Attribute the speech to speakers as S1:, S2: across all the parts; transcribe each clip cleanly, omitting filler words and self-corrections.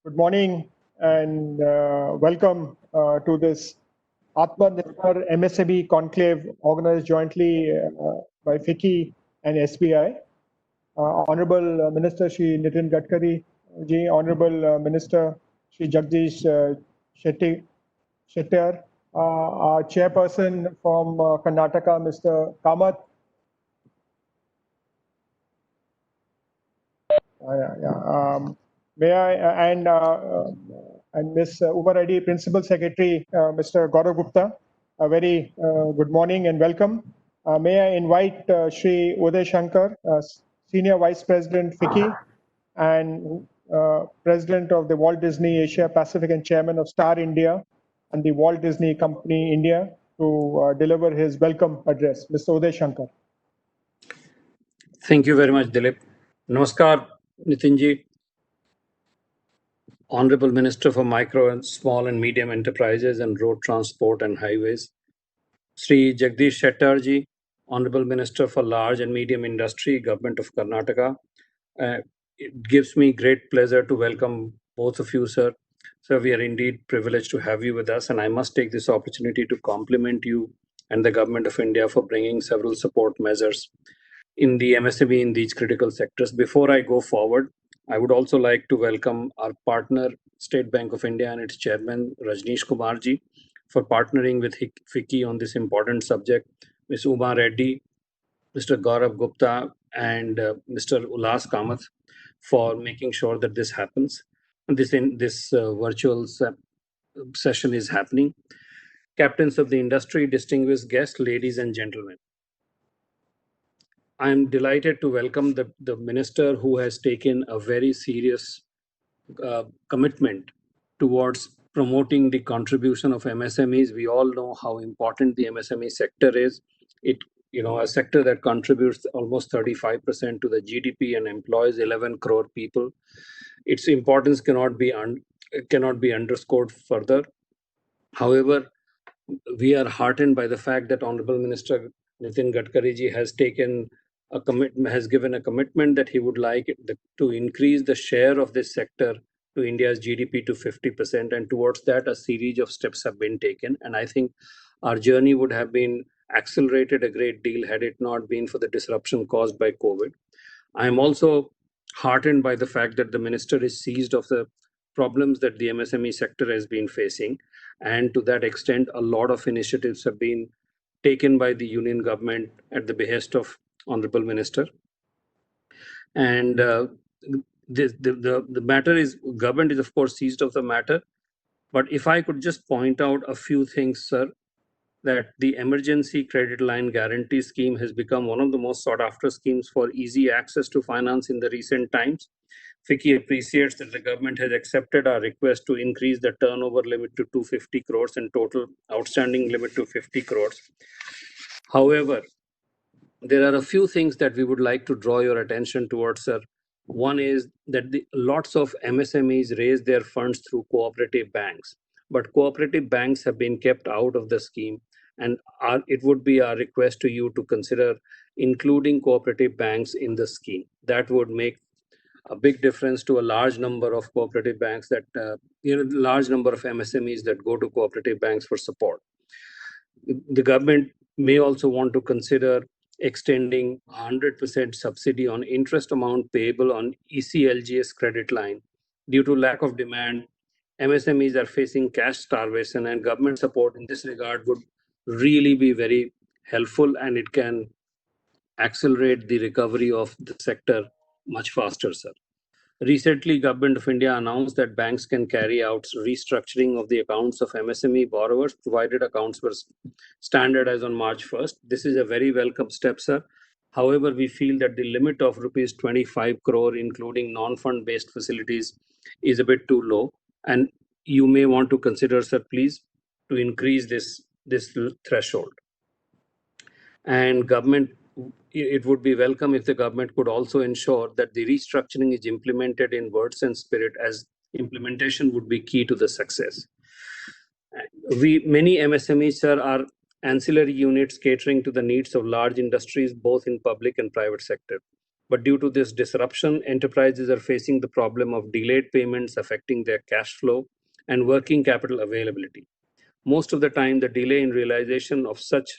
S1: Good morning and welcome to this Atmanirbhar MSME Conclave organized jointly by FICCI and SBI. Honorable Minister Shri Nitin Gadkari ji, Honorable Minister Shri Jagdish Shettar, our chairperson from Karnataka, Mr. Kamath. May I and Ms. Uma Reddy, Principal Secretary, Mr. Gaurav Gupta, a very good morning and welcome. May I invite Shri Uday Shankar, Senior Vice President, FICCI, and President of the Walt Disney Asia Pacific and Chairman of Star India and the Walt Disney Company India to deliver his welcome address. Mr. Uday Shankar.
S2: Thank you very much, Dilip. Namaskar, Nitinji. Honorable Minister for Micro and Small and Medium Enterprises and Road Transport and Highways, Sri Jagdish Shettar ji, Honorable Minister for Large and Medium Industry, Government of Karnataka. It gives me great pleasure to welcome both of you, sir. Sir, we are indeed privileged to have you with us, and I must take this opportunity to compliment you and the Government of India for bringing several support measures in the MSME in these critical sectors. Before I go forward, I would also like to welcome our partner, State Bank of India and its chairman, Rajneesh Kumar ji, for partnering with FICCI on this important subject, Ms. Uma Reddy, Mr. Gaurav Gupta, and Mr. Ullas Kamath for making sure that this happens. And this virtual session is happening. Captains of the industry, distinguished guests, ladies and gentlemen. I'm delighted to welcome the minister who has taken a very serious commitment towards promoting the contribution of MSMEs. We all know how important the MSME sector is. A sector that contributes almost 35% to the GDP and employs 11 crore people. Its importance cannot be underscored further. However, we are heartened by the fact that Honorable Minister Nitin Gadkari ji has given a commitment that he would like to increase the share of this sector to India's GDP to 50%, and towards that a series of steps have been taken, and I think our journey would have been accelerated a great deal had it not been for the disruption caused by COVID. I am also heartened by the fact that the minister is seized of the problems that the MSME sector has been facing, and to that extent a lot of initiatives have been taken by the union government at the behest of Honorable Minister. And the matter is, government is of course seized of the matter, but if I could just point out a few things, sir, that the emergency credit line guarantee scheme has become one of the most sought after schemes for easy access to finance in the recent times. FICCI appreciates that the government has accepted our request to increase the turnover limit to 250 crores and total outstanding limit to 50 crores. However, there are a few things that we would like to draw your attention towards, sir. One is that lots of MSMEs raise their funds through cooperative banks, but cooperative banks have been kept out of the scheme, and it would be our request to you to consider including cooperative banks in the scheme. That would make a big difference to a large number of cooperative banks large number of MSMEs that go to cooperative banks for support. The government may also want to consider extending 100% subsidy on interest amount payable on ECLGS credit line. Due to lack of demand, MSMEs are facing cash starvation, and government support in this regard would really be very helpful, and it can accelerate the recovery of the sector much faster, sir. Recently, Government of India announced that banks can carry out restructuring of the accounts of MSME borrowers, provided accounts were standardized on March 1st. This is a very welcome step, sir. However, we feel that the limit of rupees 25 crore, including non-fund based facilities, is a bit too low. And you may want to consider, sir, please, to increase this threshold. And it would be welcome if the government could also ensure that the restructuring is implemented in words and spirit, as implementation would be key to the success. Many MSMEs, sir, are ancillary units catering to the needs of large industries, both in public and private sector. But due to this disruption, enterprises are facing the problem of delayed payments affecting their cash flow and working capital availability. Most of the time, the delay in realization of such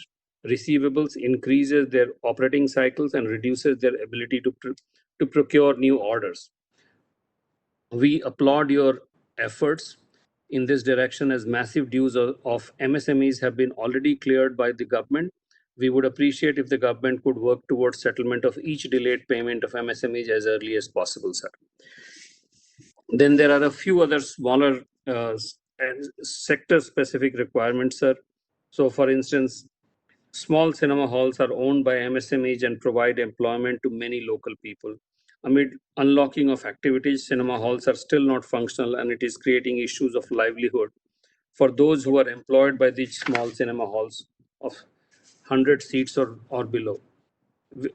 S2: receivables increases their operating cycles and reduces their ability to procure new orders. We applaud your efforts in this direction as massive dues of MSMEs have been already cleared by the government. We would appreciate if the government could work towards settlement of each delayed payment of MSMEs as early as possible, sir. Then there are a few other smaller sector-specific requirements, sir. So, for instance, small cinema halls are owned by MSMEs and provide employment to many local people. Amid unlocking of activities, cinema halls are still not functional and it is creating issues of livelihood for those who are employed by these small cinema halls of 100 seats or below.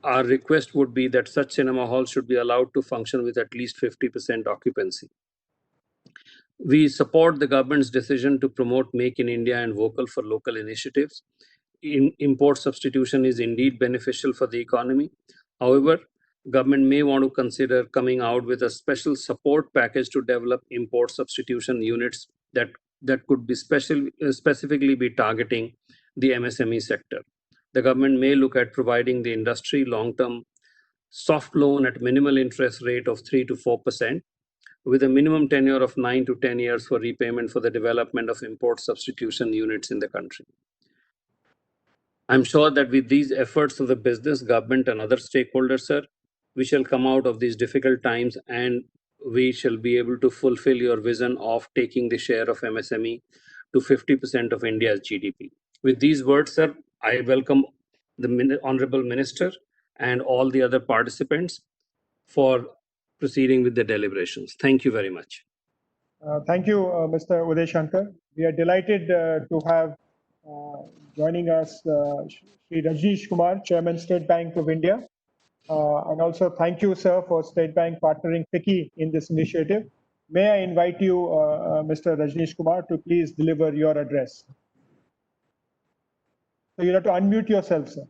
S2: Our request would be that such cinema halls should be allowed to function with at least 50% occupancy. We support the government's decision to promote Make in India and Vocal for Local initiatives. Import substitution is indeed beneficial for the economy. However, government may want to consider coming out with a special support package to develop import substitution units that could be specifically be targeting the MSME sector. The government may look at providing the industry long-term soft loan at minimal interest rate of 3 to 4%, with a minimum tenure of 9 to 10 years for repayment for the development of import substitution units in the country. I'm sure that with these efforts of the business, government, and other stakeholders, sir, we shall come out of these difficult times and we shall be able to fulfill your vision of taking the share of MSME to 50% of India's GDP. With these words, sir, I welcome the Honorable Minister and all the other participants for proceeding with the deliberations. Thank you very much.
S1: Thank you, Mr. Uday Shankar. We are delighted to have joining us Shri Rajneesh Kumar, Chairman, State Bank of India. And also thank you, sir, for State Bank partnering FICCI in this initiative. May I invite you, Mr. Rajneesh Kumar, to please deliver your address. So you have to unmute yourself, sir.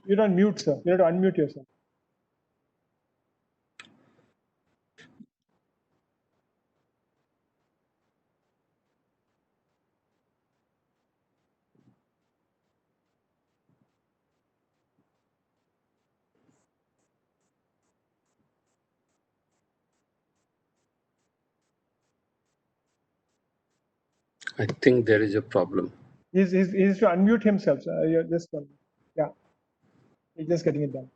S1: You don't mute, sir. You have to unmute yourself.
S2: I think there is a problem.
S1: He's to unmute himself, sir. You're just, yeah, he's just getting it done.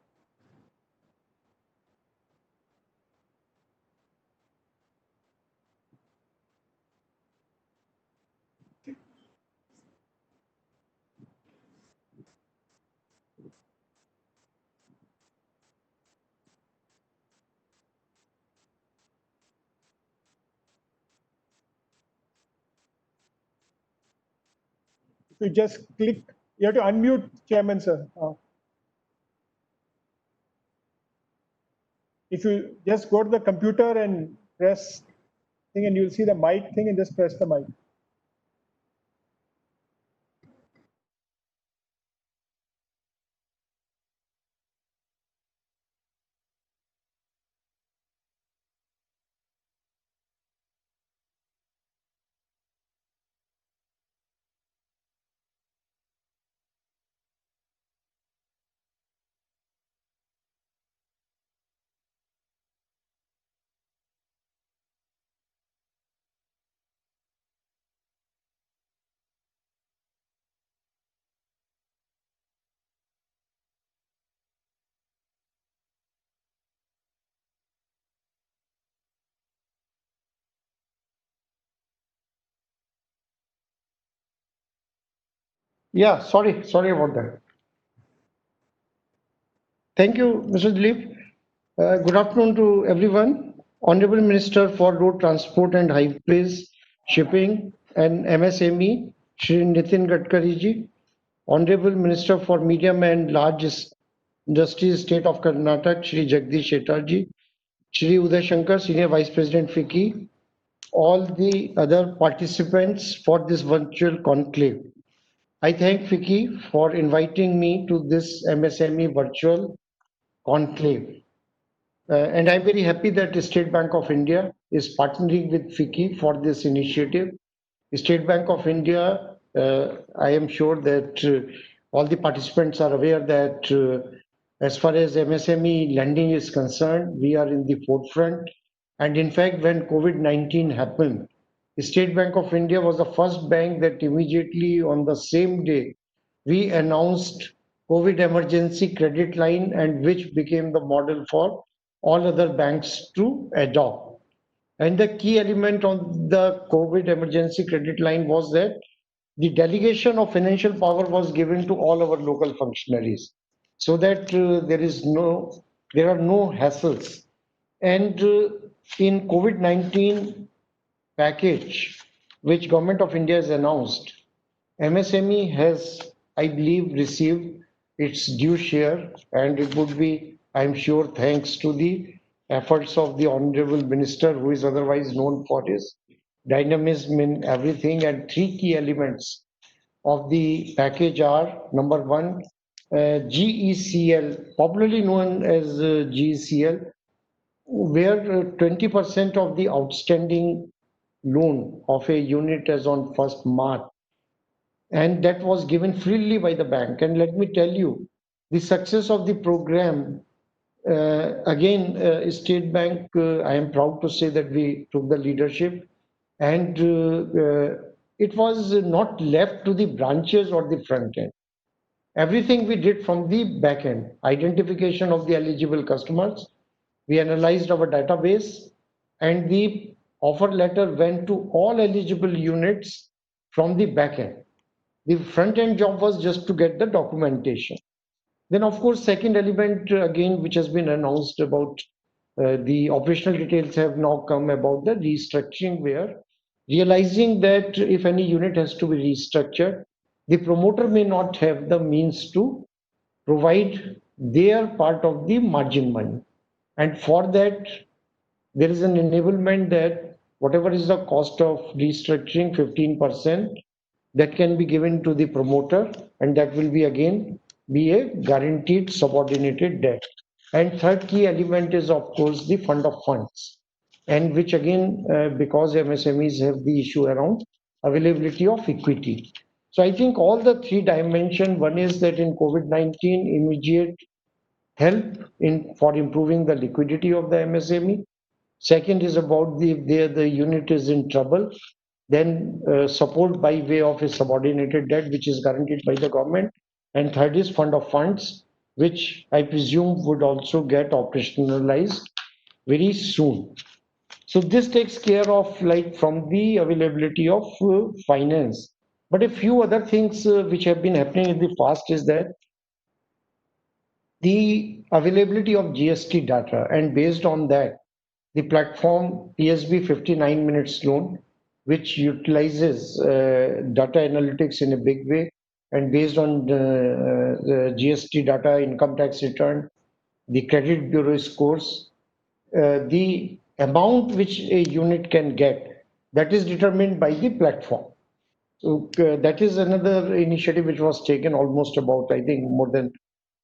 S1: If you just click, you have to unmute, Chairman, sir. If you just go to the computer and press thing, and you'll see the mic thing, and just press the mic.
S3: Yeah, sorry about that. Thank you, Mr. Dilip. Good afternoon to everyone. Honorable Minister for Road Transport and Highways, Shipping and MSME, Shri Nitin Gadkari ji. Honorable Minister for Medium and Large Industries, State of Karnataka, Shri Jagdish Shettar ji. Shri Uday Shankar, Senior Vice President FICCI. All the other participants for this virtual conclave. I thank FICCI for inviting me to this MSME virtual conclave. And I'm very happy that the State Bank of India is partnering with FICCI for this initiative. State Bank of India, I am sure that all the participants are aware that as far as MSME lending is concerned, we are in the forefront. And in fact, when COVID-19 happened, the State Bank of India was the first bank that immediately on the same day we announced COVID emergency credit line, and which became the model for all other banks to adopt. And the key element on the COVID emergency credit line was that the delegation of financial power was given to all our local functionaries, so that there are no hassles. And in COVID-19 package, which Government of India has announced, MSME has, I believe, received its due share, and it would be, I'm sure, thanks to the efforts of the Honorable Minister, who is otherwise known for his dynamism in everything. And three key elements of the package are: number one, GECL, popularly known as GECL, where 20% of the outstanding loan of a unit as on 1st March, and that was given freely by the bank. And let me tell you, the success of the program, again, State Bank, I am proud to say that we took the leadership, and it was not left to the branches or the front end. Everything we did from the back end: identification of the eligible customers, we analyzed our database, and the offer letter went to all eligible units from the back end. The front end job was just to get the documentation. Then, of course, second element, again, which has been announced about, the operational details have now come about the restructuring, where realizing that if any unit has to be restructured, the promoter may not have the means to provide their part of the margin money. And for that, there is an enablement that whatever is the cost of restructuring, 15%, that can be given to the promoter, and that will be again be a guaranteed subordinated debt. And third key element is, of course, the fund of funds, and which again, because MSMEs have the issue around availability of equity. So I think all the three dimension: one is that in COVID-19, immediate help in for improving the liquidity of the MSME. Second is about the unit is in trouble, then support by way of a subordinated debt, which is guaranteed by the government. And third is fund of funds, which I presume would also get operationalized very soon. So this takes care of, like, from the availability of finance. But a few other things which have been happening in the past is that the availability of GST data, and based on that, the platform PSB 59 minutes loan, which utilizes data analytics in a big way, and based on the GST data, income tax return, the credit bureau scores, the amount which a unit can get, that is determined by the platform. So that is another initiative which was taken almost about, I think, more than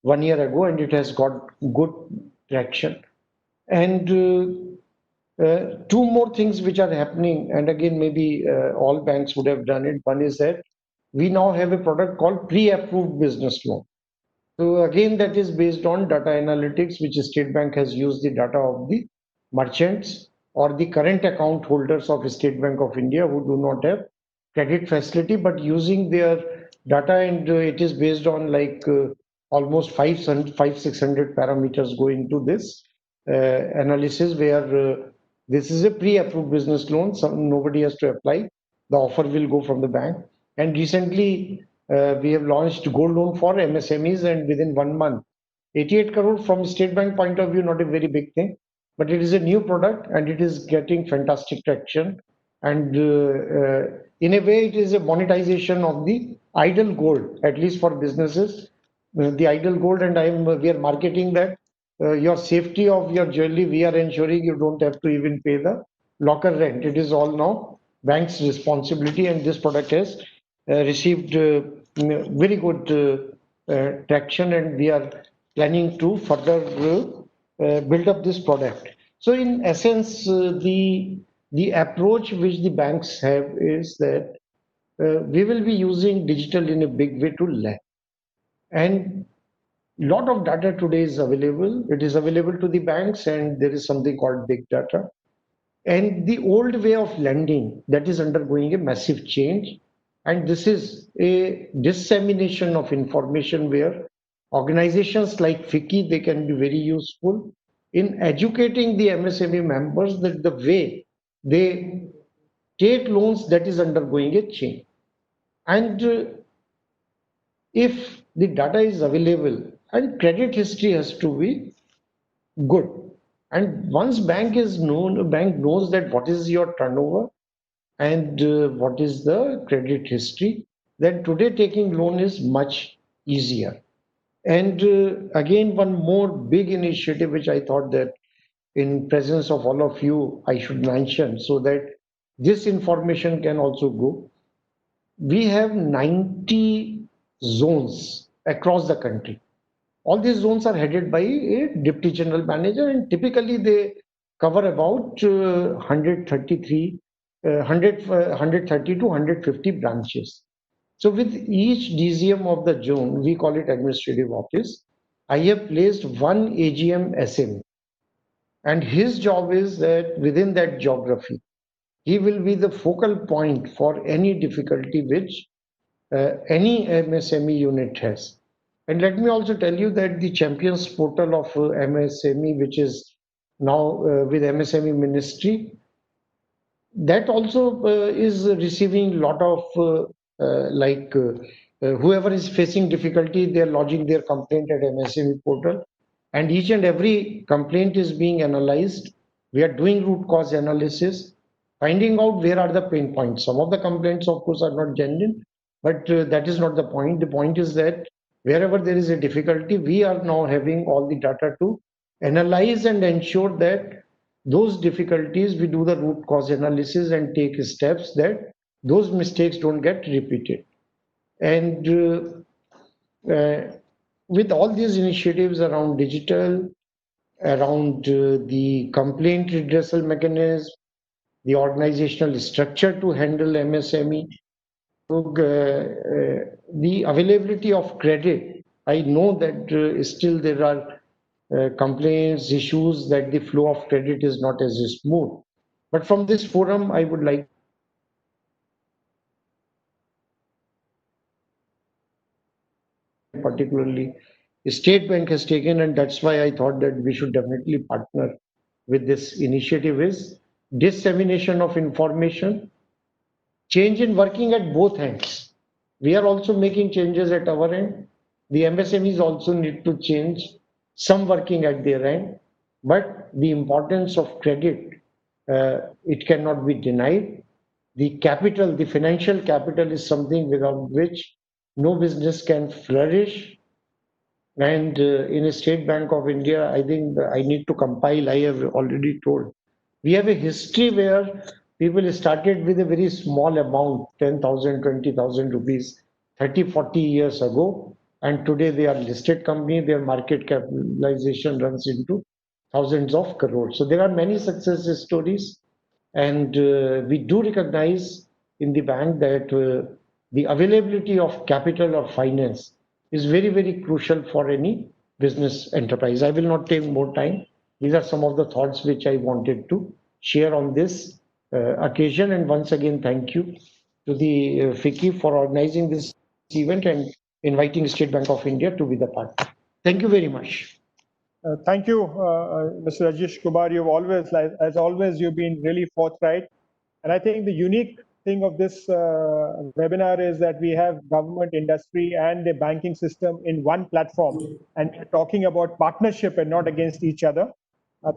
S3: 1 year ago, and it has got good traction. And two more things which are happening, and again, maybe all banks would have done it. One is that we now have a product called pre-approved business loan. So again, that is based on data analytics, which State Bank has used the data of the merchants or the current account holders of State Bank of India who do not have credit facility, but using their data, and it is based on, like, almost 600 parameters go into this analysis, where this is a pre-approved business loan, so nobody has to apply. The offer will go from the bank. And recently, we have launched gold loan for MSMEs, and within 1 month, 88 crore from State Bank point of view, not a very big thing, but it is a new product and it is getting fantastic traction. And in a way, it is a monetization of the idle gold, at least for businesses. The idle gold, and we are marketing that your safety of your jewelry, we are ensuring you don't have to even pay the locker rent. It is all now bank's responsibility, and this product has received very good traction, and we are planning to further build up this product. So in essence, the approach which the banks have is that we will be using digital in a big way to lend. And lot of data today is available. It is available to the banks, and there is something called big data. And the old way of lending, that is undergoing a massive change. And this is a dissemination of information where organizations like FICCI, they can be very useful in educating the MSME members that the way they take loans, that is undergoing a change. And if the data is available, and credit history has to be good. And once bank is known, a bank knows that what is your turnover and what is the credit history, then today taking loan is much easier. And again, one more big initiative which I thought that in presence of all of you I should mention, so that this information can also go. We have 90 zones across the country. All these zones are headed by a deputy general manager, and typically they cover about 133, 130 to 150 branches. So with each DGM of the zone, we call it administrative office, I have placed one AGM SM, and his job is that within that geography, he will be the focal point for any difficulty which any MSME unit has. And let me also tell you that the Champions portal of MSME, which is now with MSME Ministry, that also is receiving a lot of whoever is facing difficulty, they are lodging their complaint at MSME portal, and each and every complaint is being analyzed. We are doing root cause analysis, finding out where are the pain points. Some of the complaints, of course, are not genuine, but that is not the point. The point is that wherever there is a difficulty, we are now having all the data to analyze and ensure that those difficulties, we do the root cause analysis and take steps that those mistakes don't get repeated. And with all these initiatives around digital, around the complaint redressal mechanism, the organizational structure to handle MSME, the availability of credit, I know that still there are complaints, issues that the flow of credit is not as smooth. But from this forum, I would like particularly State Bank has taken, and that's why I thought that we should definitely partner with this initiative, is dissemination of information, change in working at both ends. We are also making changes at our end. The MSMEs also need to change some working at their end, but the importance of credit, it cannot be denied. The capital, the financial capital is something without which no business can flourish. And in a State Bank of India, I think I need to compile, I have already told. We have a history where people started with a very small amount, 10,000, 20,000 rupees, 30, 40 years ago. And today they are listed company, their market capitalization runs into thousands of crores. So there are many success stories. And we do recognize in the bank that the availability of capital or finance is very, very crucial for any business enterprise. I will not take more time. These are some of the thoughts which I wanted to share on this occasion. And once again, thank you to the FICCI for organizing this event and inviting State Bank of India to be the partner. Thank you very much.
S1: Thank you, Mr. Rajesh Kumar. You've always, as always, you've been really forthright. And I think the unique thing of this webinar is that we have government, industry, and the banking system in one platform, and we're talking about partnership and not against each other.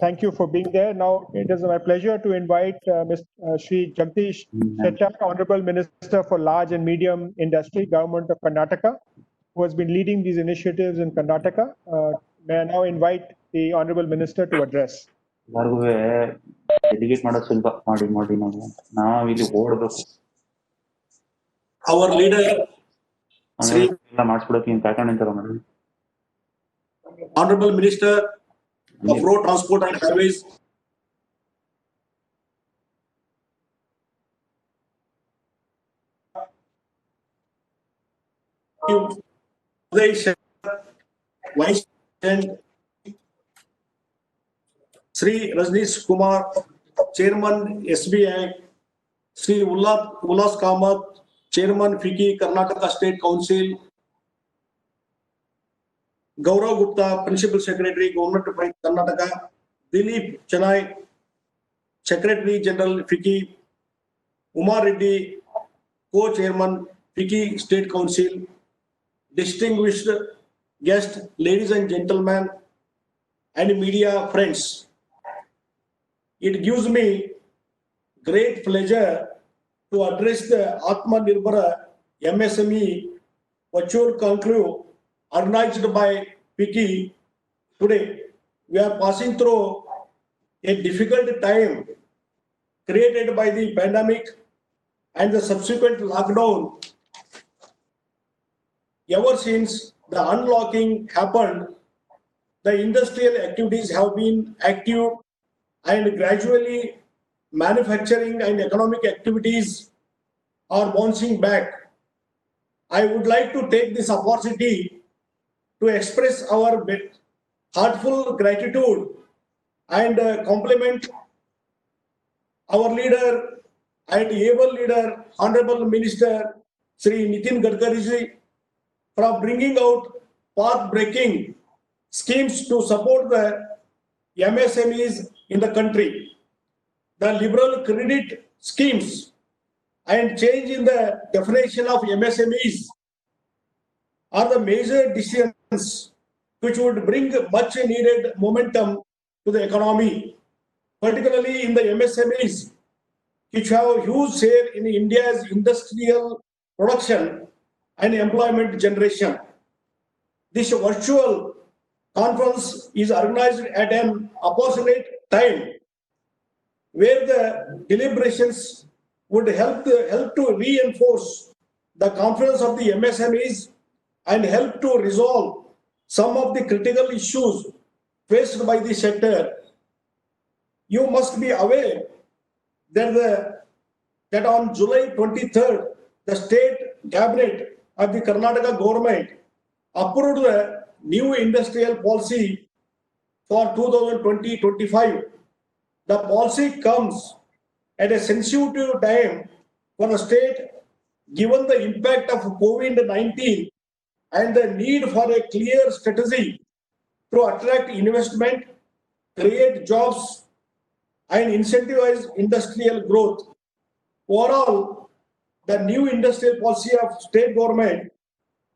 S1: Thank you for being there. Now, it is my pleasure to invite Mr. Shri Jagdish Shettar, Honorable Minister for Large and Medium Industry, Government of Karnataka, who has been leading these initiatives in Karnataka. May I now invite the Honorable Minister to address.
S4: Delegate ಮಾಡೋದು ಸುಲಭ ಮಾಡಿ ನಾವು ಇಲ್ಲಿ ಓಡಬೇಕು.
S5: Our leader,
S4: Sri
S5: ಎಲ್ಲ ಮಾಡಿಸ್ಬಿಡಕ್ಕೆ pattern ಅಂತಾರ madam.
S4: Honorable Minister of Road Transport and Highways, Vice President Sri Rajnish Kumar, Chairman SBI, Sri Ullas Kamath, Chairman FICCI Karnataka State Council, Gaurav Gupta, Principal Secretary, Government of Karnataka, Dilip Chennai, Secretary General FICCI, Umar Reddy, Co-Chairman FICCI State Council, distinguished guests, ladies and gentlemen, and media friends. It gives me great pleasure to address the Atmanirbhar MSME virtual conclave organized by FICCI today. We are passing through a difficult time created by the pandemic and the subsequent lockdown. Ever since the unlocking happened, the industrial activities have been active and gradually manufacturing and economic activities are bouncing back. I would like to take this opportunity to express our heartful gratitude and compliment our leader and able leader, Honorable Minister Sri Nitin Gadkari ji, for bringing out path-breaking schemes to support the MSMEs in the country. The liberal credit schemes and change in the definition of MSMEs are the major decisions which would bring much needed momentum to the economy, particularly in the MSMEs, which have a huge share in India's industrial production and employment generation. This virtual conference is organized at an appropriate time where the deliberations would help to reinforce the confidence of the MSMEs and help to resolve some of the critical issues faced by the sector. You must be aware that on July 23rd, the state cabinet of the Karnataka government approved the new industrial policy for 2020-25. The policy comes at a sensitive time for the state, given the impact of COVID-19 and the need for a clear strategy to attract investment, create jobs, and incentivize industrial growth. Overall, the new industrial policy of state government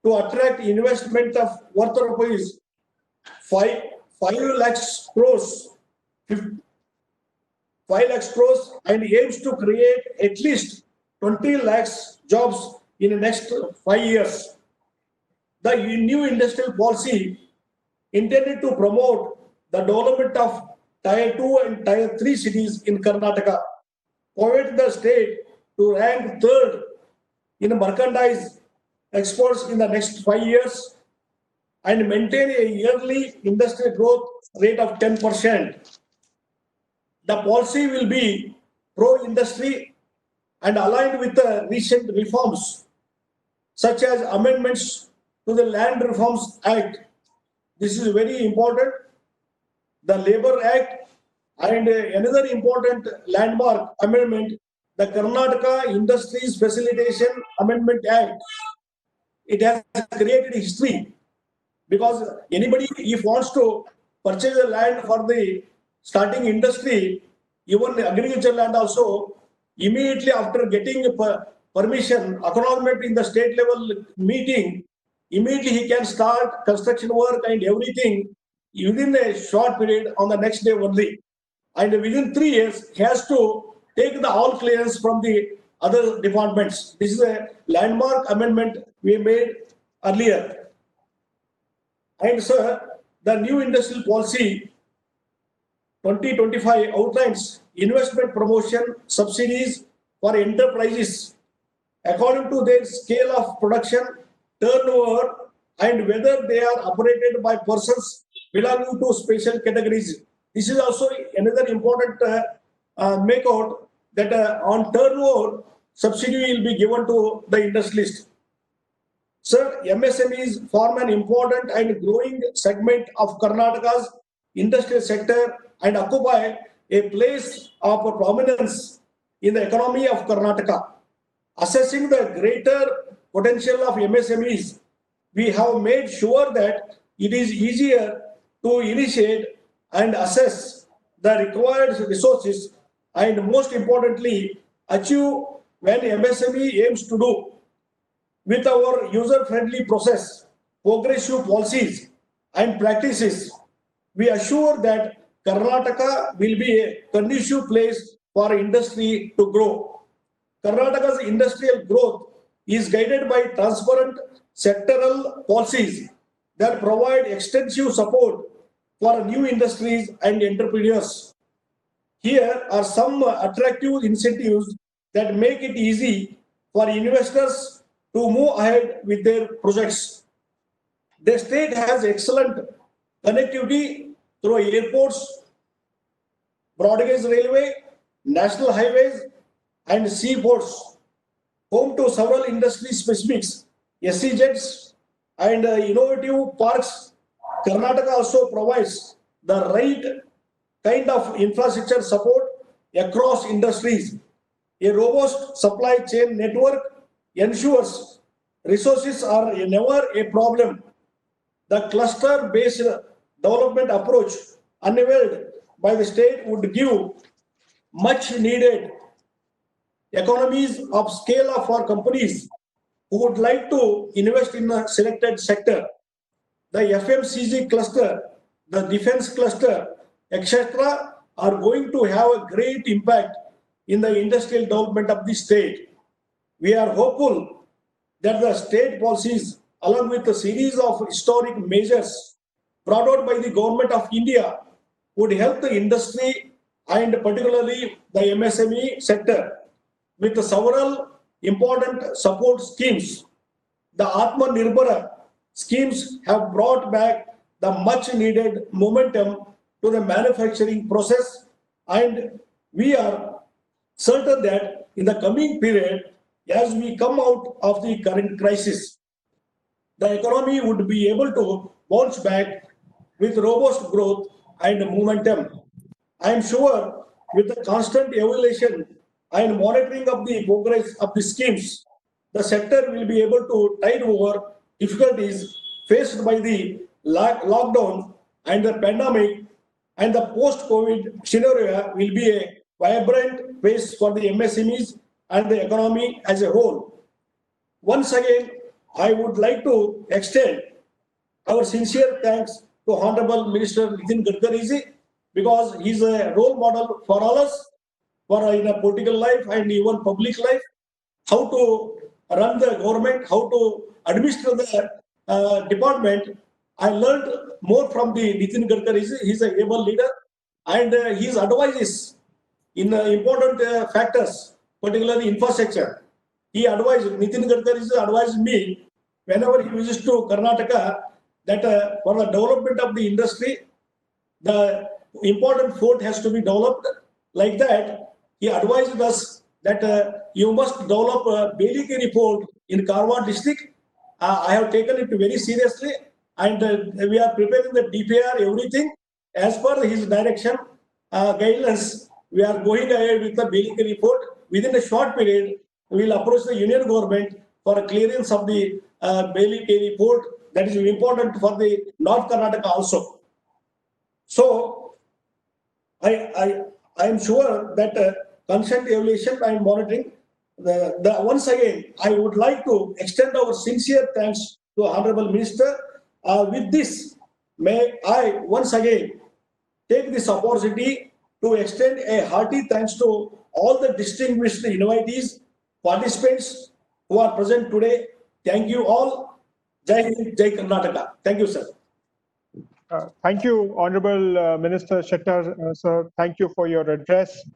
S4: to attract investment of worth rupees 5 lakhs crores, 5 lakhs crores, and aims to create at least 20 lakhs jobs in the next 5 years. The new industrial policy intended to promote the development of Tier 2 and Tier 3 cities in Karnataka, provide the state to rank third in merchandise exports in the next 5 years, and maintain a yearly industrial growth rate of 10%. The policy will be pro-industry and aligned with the recent reforms, such as amendments to the Land Reforms Act. This is very important. The Labour Act and another important landmark amendment, the Karnataka Industries Facilitation Amendment Act. It has created history because anybody, if wants to purchase the land for the starting industry, even agriculture land also, immediately after getting permission, acknowledgement in the state level meeting, immediately he can start construction work and everything within a short period on the next day only. And within 3 years, he has to take the all clearance from the other departments. This is a landmark amendment we made earlier. And sir, the new industrial policy 2025 outlines investment promotion subsidies for enterprises according to their scale of production turnover, and whether they are operated by persons belonging to special categories. This is also another important make out that on turnover, subsidy will be given to the industrialist. Sir, MSMEs form an important and growing segment of Karnataka's industrial sector and occupy a place of prominence in the economy of Karnataka. Assessing the greater potential of MSMEs, we have made sure that it is easier to initiate and assess the required resources and most importantly achieve when MSME aims to do. With our user-friendly process, progressive policies and practices, we assure that Karnataka will be a conducive place for industry to grow. Karnataka's industrial growth is guided by transparent sectoral policies that provide extensive support for new industries and entrepreneurs. Here are some attractive incentives that make it easy for investors to move ahead with their projects. The state has excellent connectivity through airports, broad gauge railway, national highways, and seaports, home to several industry specifics, SEZs, and innovative parks. Karnataka also provides the right kind of infrastructure support across industries. A robust supply chain network ensures resources are never a problem. The cluster-based development approach unveiled by the state would give much needed economies of scale for companies who would like to invest in a selected sector. The FMCG cluster, the defense cluster, etc., are going to have a great impact in the industrial development of the state. We are hopeful that the state policies, along with a series of historic measures brought out by the government of India, would help the industry and particularly the MSME sector with several important support schemes. The Atmanirbhar schemes have brought back the much needed momentum to the manufacturing process, and we are certain that in the coming period, as we come out of the current crisis, the economy would be able to bounce back with robust growth and momentum. I am sure with the constant evaluation and monitoring of the progress of the schemes, the sector will be able to tide over difficulties faced by the lockdown and the pandemic, and the post-COVID scenario will be a vibrant phase for the MSMEs and the economy as a whole. Once again, I would like to extend our sincere thanks to Honorable Minister Nitin Gadkari because he's a role model for all us, for in a political life and even public life, how to run the government, how to administer the department. I learned more from the Nitin Gadkari. He's an able leader, and his advices in important factors, particularly infrastructure. Nitin Gadkari advised me whenever he visits to Karnataka that for the development of the industry, the important fort has to be developed. Like that, he advised us that you must develop a Gadkari fort in Karwar district. I have taken it very seriously, and we are preparing the DPR, everything as per his direction, guidelines. We are going ahead with the Gadkari fort. Within a short period, we will approach the union government for a clearance of the Gadkari fort. That is important for the North Karnataka also. So, I am sure that constant evaluation and monitoring. Once again, I would like to extend our sincere thanks to Honorable Minister. With this, may I once again take this opportunity to extend a hearty thanks to all the distinguished invitees, participants who are present today. Thank you all. Jai Hind, Jai Karnataka. Thank you, sir.
S1: Thank you, Honorable Minister Shettar, sir. Thank you for your address.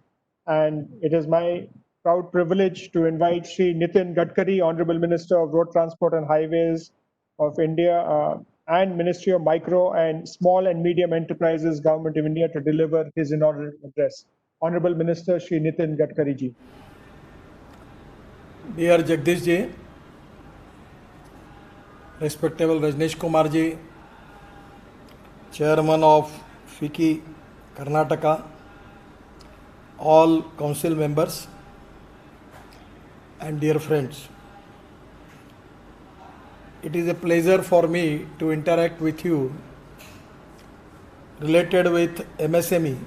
S1: And it is my proud privilege to invite Sri Nitin Gadkari, Honorable Minister of Road Transport and Highways of India, and Ministry of Micro and Small and Medium Enterprises, Government of India, to deliver his inaugural address. Honorable Minister Sri Nitin Gadkari ji.
S6: Dear Jagdish ji, respectable Rajneesh Kumar ji, Chairman of FICCI Karnataka, all council members and dear friends. It is a pleasure for me to interact with you related with MSME.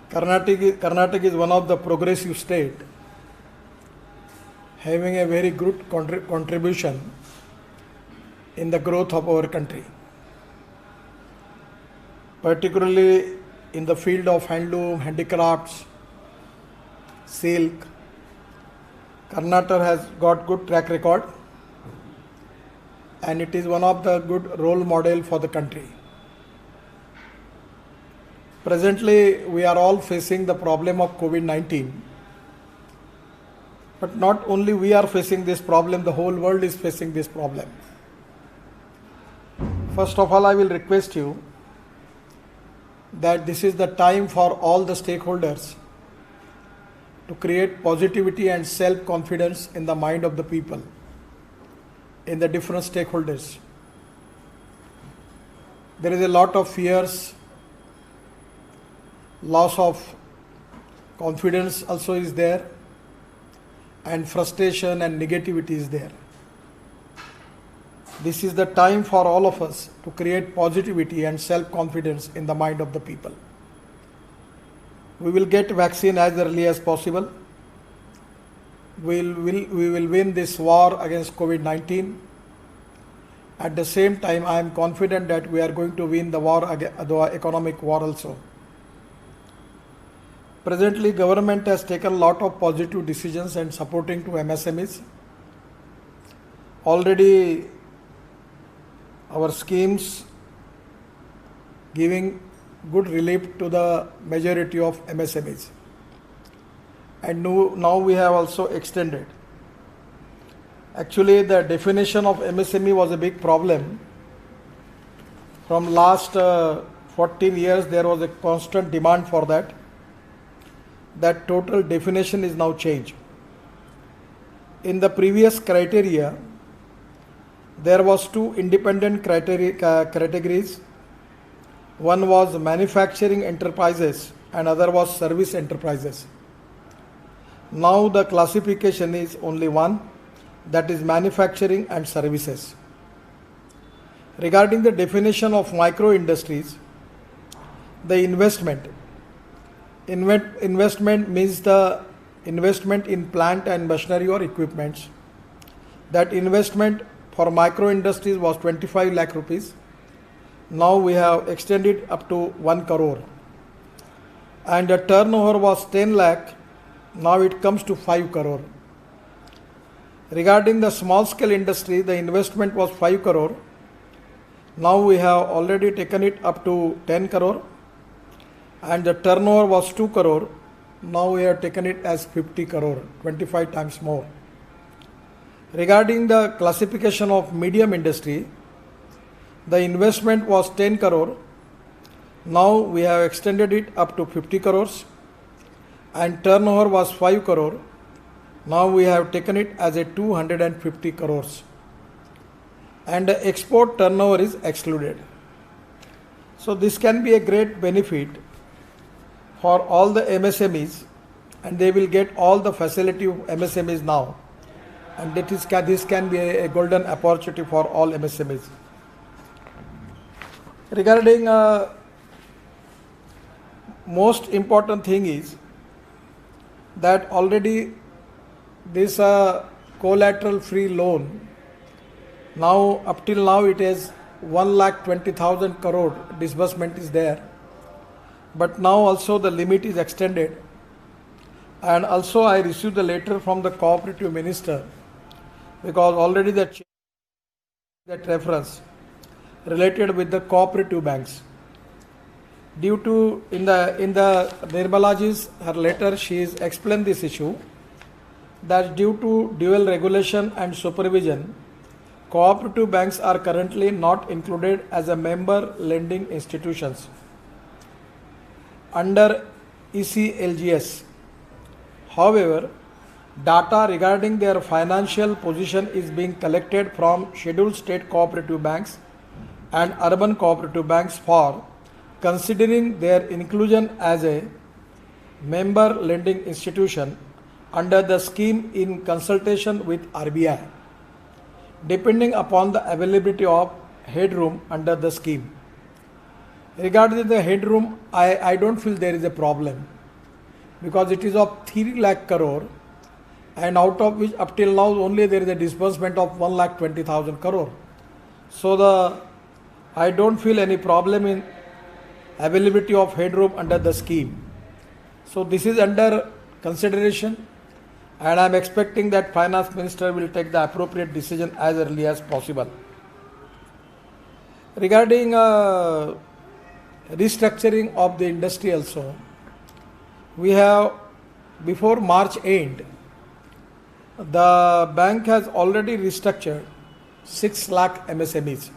S6: Karnataka is one of the progressive state having a very good contribution in the growth of our country, particularly in the field of handloom, handicrafts, silk. Karnataka has got good track record and it is one of the good role model for the country. Presently, we are all facing the problem of COVID-19. But not only we are facing this problem, the whole world is facing this problem. First of all, I will request you that this is the time for all the stakeholders to create positivity and self-confidence in the mind of the people, in the different stakeholders. There is a lot of fears, loss of confidence also is there, and frustration and negativity is there. This is the time for all of us to create positivity and self-confidence in the mind of the people. We will get vaccine as early as possible. We will win this war against COVID-19. At the same time, I am confident that we are going to win the war, the economic war also. Presently, government has taken a lot of positive decisions and supporting to MSMEs. Already, our schemes giving good relief to the majority of MSMEs. And now we have also extended. Actually, the definition of MSME was a big problem. From last 14 years, there was a constant demand for that. That total definition is now changed. In the previous criteria, there was two independent categories. One was manufacturing enterprises and other was service enterprises. Now the classification is only one, that is manufacturing and services. Regarding the definition of micro industries, the investment means the investment in plant and machinery or equipments. That investment for micro industries was 25 lakh rupees. Now we have extended up to 1 crore. And the turnover was 10 lakh. Now it comes to 5 crore. Regarding the small scale industry, the investment was 5 crore. Now we have already taken it up to 10 crore. And the turnover was 2 crore. Now we have taken it as 50 crore, 25 times more. Regarding the classification of medium industry, the investment was 10 crore. Now we have extended it up to 50 crores. And turnover was 5 crore. Now we have taken it as a 250 crores. And the export turnover is excluded. So this can be a great benefit for all the MSMEs, and they will get all the facility of MSMEs now. And this can be a golden opportunity for all MSMEs. Regarding most important thing is that already this collateral free loan, now up till now it is 1,20,000 crore disbursement is there. But now also the limit is extended. And also I received the letter from the cooperative minister, because already that reference related with the cooperative banks. due to in the Nirmalaji's her letter she is explained this issue that due to dual regulation and supervision, cooperative banks are currently not included as a member lending institutions under ECLGS. However, data regarding their financial position is being collected from scheduled state cooperative banks and urban cooperative banks for considering their inclusion as a member lending institution under the scheme in consultation with RBI, depending upon the availability of headroom under the scheme. Regarding the headroom, I don't feel there is a problem because it is of 3 lakh crore, and out of which up till now only there is a disbursement of 1,20,000 crore. So I don't feel any problem in availability of headroom under the scheme. So this is under consideration, and I am expecting that Finance Minister will take the appropriate decision as early as possible. Regarding restructuring of the industry also, we have before March end, the bank has already restructured 6 lakh MSMEs.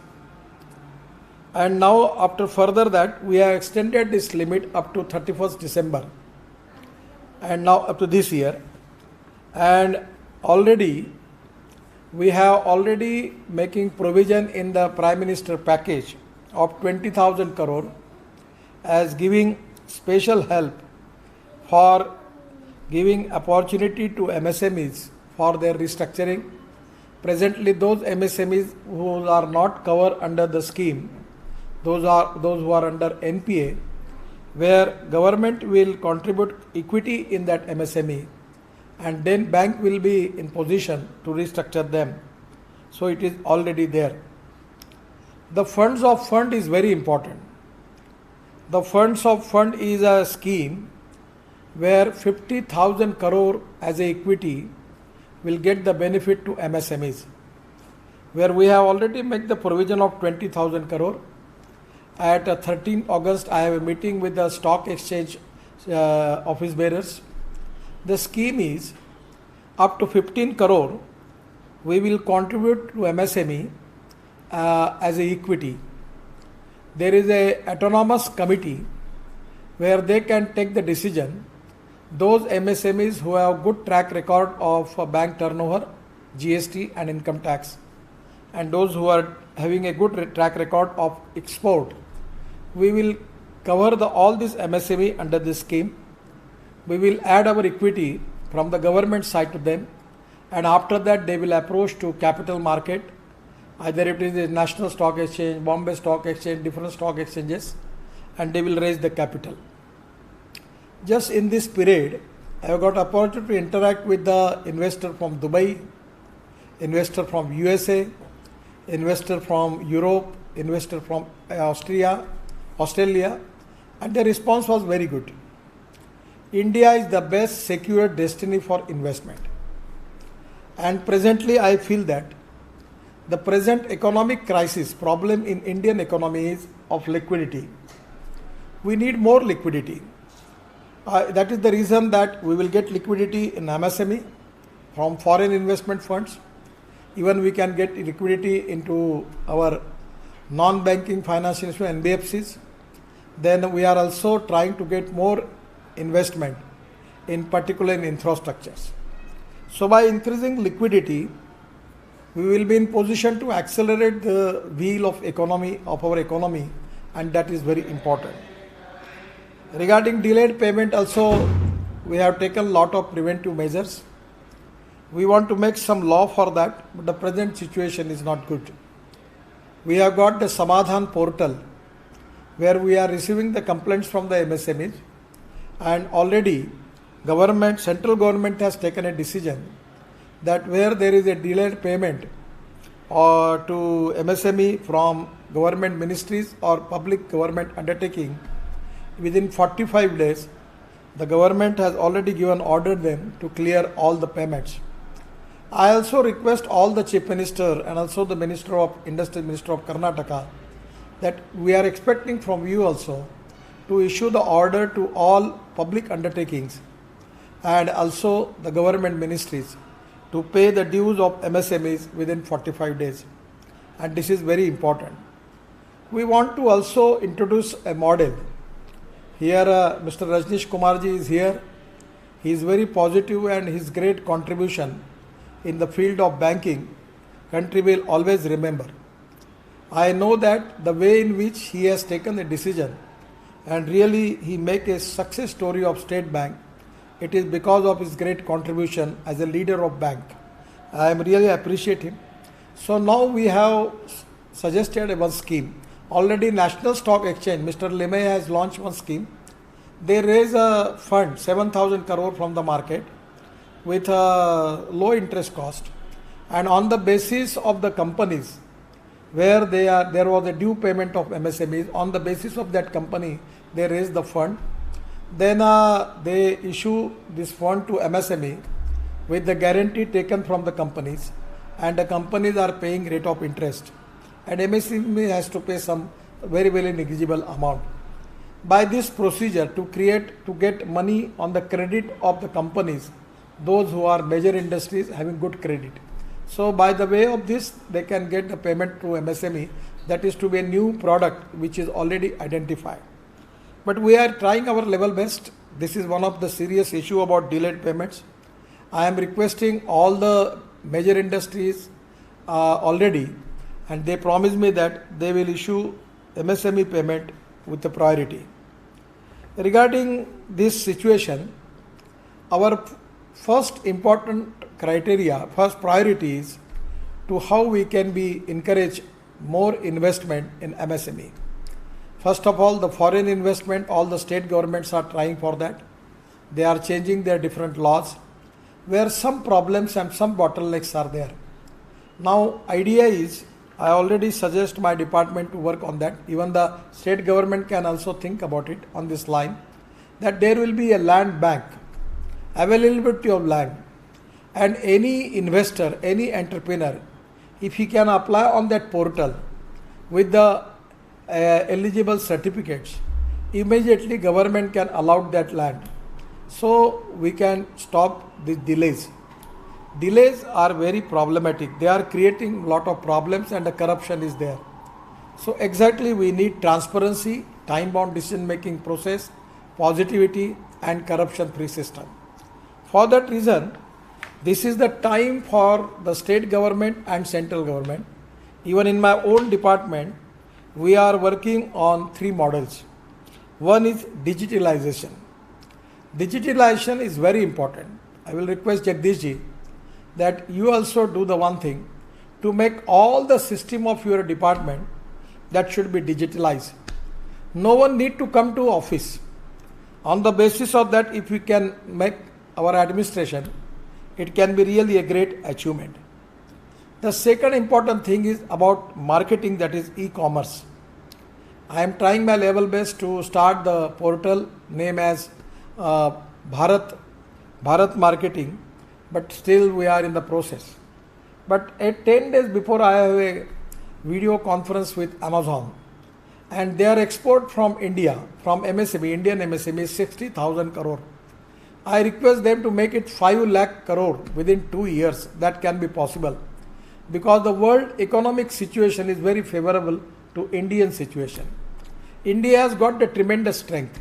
S6: And now after further that, we have extended this limit up to 31st December and now up to this year. And already we have already making provision in the Prime Minister package of 20,000 crore as giving special help for giving opportunity to MSMEs for their restructuring. Presently those MSMEs who are not covered under the scheme, those who are under NPA, where government will contribute equity in that MSME, and then bank will be in position to restructure them. So it is already there. The funds of fund is very important. The funds of fund is a scheme where 50,000 crore as a equity will get the benefit to MSMEs, where we have already made the provision of 20,000 crore. At 13 August, I have a meeting with the stock exchange office bearers. The scheme is up to 15 crore we will contribute to MSME as a equity. There is a autonomous committee where they can take the decision. Those MSMEs who have good track record of bank turnover, GST and income tax, and those who are having a good track record of export, we will cover all this MSME under this scheme. We will add our equity from the government side to them, and after that they will approach to capital market, either it is a National Stock Exchange, Bombay Stock Exchange, different stock exchanges, and they will raise the capital. Just in this period, I have got opportunity to interact with the investor from Dubai, investor from USA, investor from Europe, investor from Australia, and the response was very good. India is the best secure destiny for investment. And presently I feel that the present economic crisis problem in Indian economy is of liquidity. We need more liquidity. That is the reason that we will get liquidity in MSME from foreign investment funds. Even we can get liquidity into our non-banking financial institutions, NBFCs. Then we are also trying to get more investment, in particular in infrastructures. So by increasing liquidity, we will be in position to accelerate the wheel of our economy, and that is very important. Regarding delayed payment also, we have taken a lot of preventive measures. We want to make some law for that, but the present situation is not good. We have got the Samadhan portal where we are receiving the complaints from the MSMEs, and already central government has taken a decision that where there is a delayed payment or to MSME from government ministries or public government undertaking, within 45 days, the government has already given order them to clear all the payments. I also request all the Chief Minister and also the Minister of Industry, Minister of Karnataka, that we are expecting from you also to issue the order to all public undertakings and also the government ministries to pay the dues of MSMEs within 45 days. And this is very important. We want to also introduce a model. Here Mr. Rajnish Kumarji is here. He is very positive, and his great contribution in the field of banking, country will always remember. I know that the way in which he has taken the decision and really he make a success story of State Bank, it is because of his great contribution as a leader of bank. I am really appreciate him. So now we have suggested one scheme. Already National Stock Exchange, Mr. Limay has launched one scheme. They raise a fund, 7,000 crore from the market with a low interest cost, and on the basis of the companies where there was a due payment of MSMEs, on the basis of that company they raise the fund. Then they issue this fund to MSME with the guarantee taken from the companies, and the companies are paying rate of interest, and MSME has to pay some very negligible amount. By this procedure to get money on the credit of the companies, those who are major industries having good credit. So by the way of this, they can get the payment to MSME. That is to be a new product which is already identified. But we are trying our level best. This is one of the serious issue about delayed payments. I am requesting all the major industries already, and they promise me that they will issue MSME payment with the priority. Regarding this situation, our first important criteria, first priority is to how we can encourage more investment in MSME. First of all, the foreign investment, all the state governments are trying for that. They are changing their different laws where some problems and some bottlenecks are there. Now, idea is, I already suggest my department to work on that. Even the state government can also think about it on this line, that there will be a land bank, availability of land, and any investor, any entrepreneur, if he can apply on that portal with the eligible certificates, immediately government can allow that land. So we can stop the delays. Delays are very problematic. They are creating a lot of problems, and the corruption is there. So exactly we need transparency, time-bound decision-making process, positivity, and corruption-free system. For that reason, this is the time for the state government and central government. Even in my own department, we are working on 3 models. One is digitalization. Digitalization is very important. I will request Jagdish ji that you also do the one thing to make all the system of your department that should be digitalized. No one need to come to office. On the basis of that, if we can make our administration, it can be really a great achievement. The second important thing is about marketing, that is e-commerce. I am trying my level best to start the portal name as Bharat Marketing, but still we are in the process. But at 10 days before, I have a video conference with Amazon, and their export from India, from MSME, Indian MSME is 60,000 crore. I request them to make it 5 lakh crore within 2 years. That can be possible, because the world economic situation is very favorable to Indian situation. India has got the tremendous strength.